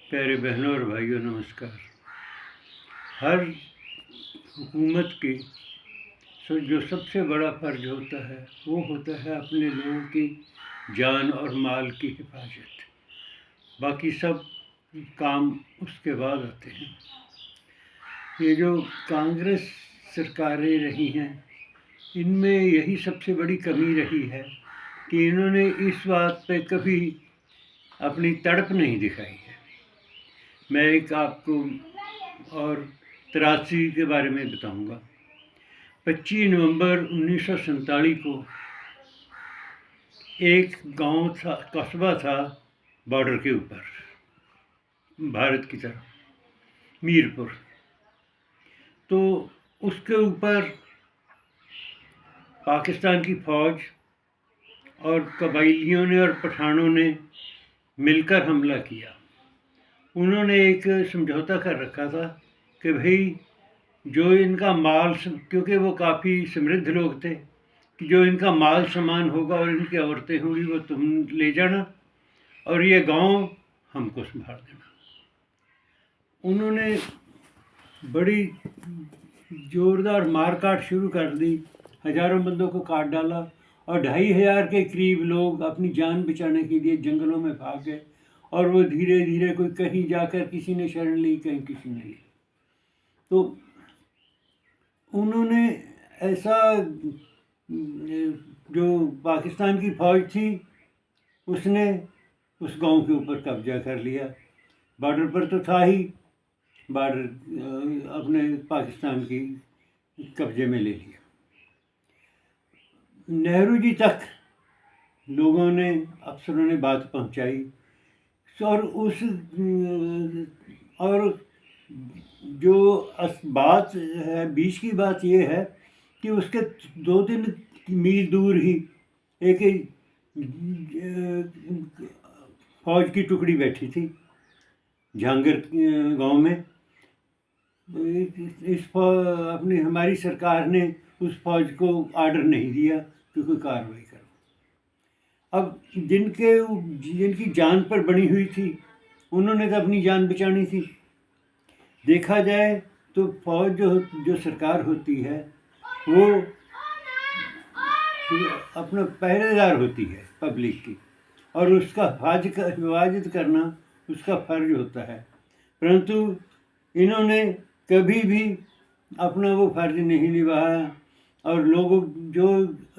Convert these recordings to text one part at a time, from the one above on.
प्यारे बहनों और भाइयों, नमस्कार। हर हुकूमत की जो सबसे बड़ा फ़र्ज होता है वो होता है अपने लोगों की जान और माल की हिफाजत। बाकी सब काम उसके बाद आते हैं। ये जो कांग्रेस सरकारें रही हैं, इनमें यही सबसे बड़ी कमी रही है कि इन्होंने इस बात पे कभी अपनी तड़प नहीं दिखाई है। मैं एक आपको और त्रासदी के बारे में बताऊंगा। 25 नवंबर 1947 को एक गांव था, कस्बा था बॉर्डर के ऊपर भारत की तरफ, मीरपुर। तो उसके ऊपर पाकिस्तान की फ़ौज और कबाइलियों ने और पठानों ने मिलकर हमला किया। उन्होंने एक समझौता कर रखा था कि भाई जो इनका माल, क्योंकि वो काफ़ी समृद्ध लोग थे, कि जो इनका माल सामान होगा और इनकी औरतें होंगी वो तुम ले जाना और ये गांव हमको संभाल देना। उन्होंने बड़ी ज़ोरदार मारकाट शुरू कर दी, हज़ारों बंदों को काट डाला और 2500 के करीब लोग अपनी जान बचाने के लिए जंगलों में भाग गए। और वो धीरे धीरे कोई कहीं जाकर किसी ने शरण ली, कहीं किसी ने ली। तो उन्होंने ऐसा, जो पाकिस्तान की फ़ौज थी उसने उस गांव के ऊपर कब्जा कर लिया। बॉर्डर पर तो था ही, बॉर्डर अपने पाकिस्तान की कब्जे में ले लिया। नेहरू जी तक लोगों ने, अफसरों ने बात पहुंचाई और जो बात है, बीच की बात ये है कि उसके 2-3 मील दूर ही एक फौज की टुकड़ी बैठी थी झांगर गांव में। अपनी हमारी सरकार ने उस फौज को आर्डर नहीं दिया कि कोई कार्रवाई करो। अब जिनकी जान पर बनी हुई थी उन्होंने तो अपनी जान बचानी थी। देखा जाए तो फौज जो सरकार होती है वो अपना पहरेदार होती है पब्लिक की, और उसका हिफाजत करना उसका फ़र्ज होता है। परंतु इन्होंने कभी भी अपना वो फ़र्ज नहीं निभाया और जो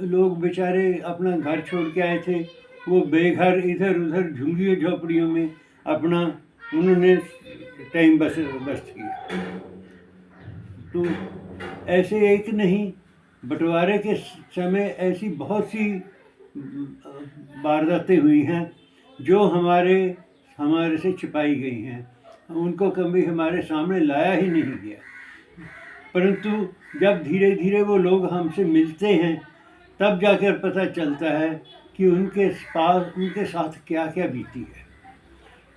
लोग बेचारे अपना घर छोड़ के आए थे वो बेघर इधर उधर झुग्गियों झोपड़ियों में अपना उन्होंने टाइम बस किया। तो ऐसे एक नहीं, बंटवारे के समय ऐसी बहुत सी वारदातें हुई हैं जो हमारे से छिपाई गई हैं, उनको कभी हमारे सामने लाया ही नहीं गया। परंतु जब धीरे धीरे वो लोग हमसे मिलते हैं तब जाकर पता चलता है कि उनके साथ क्या क्या बीती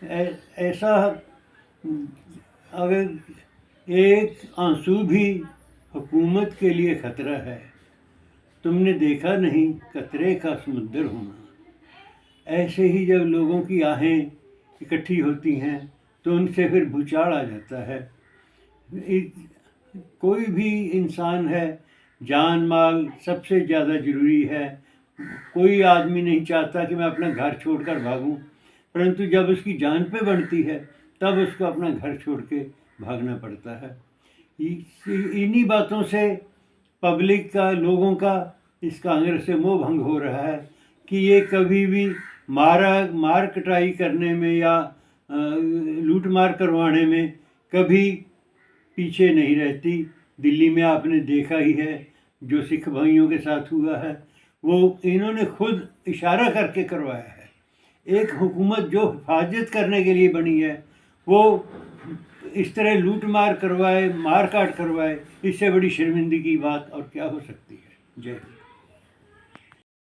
है। ऐसा अगर एक आंसू भी हुकूमत के लिए खतरा है, तुमने देखा नहीं कतरे का समुद्र होना। ऐसे ही जब लोगों की आहें इकट्ठी होती हैं तो उनसे फिर भूचाल आ जाता है। कोई भी इंसान है, जान माल सबसे ज़्यादा ज़रूरी है। कोई आदमी नहीं चाहता कि मैं अपना घर छोड़कर भागूं, परंतु जब उसकी जान पे बनती है तब उसको अपना घर छोड़ के भागना पड़ता है। इन्हीं बातों से पब्लिक का, लोगों का इस कांग्रेस से मोह भंग हो रहा है कि ये कभी भी मार कटाई करने में या लूट मार करवाने में कभी पीछे नहीं रहती। दिल्ली में आपने देखा ही है जो सिख भाइयों के साथ हुआ है, वो इन्होंने खुद इशारा करके करवाया है। एक हुकूमत जो हिफाजत करने के लिए बनी है वो इस तरह लूट मार करवाए, मार काट करवाए, इससे बड़ी शर्मिंदगी की बात और क्या हो सकती है। जय हिंद।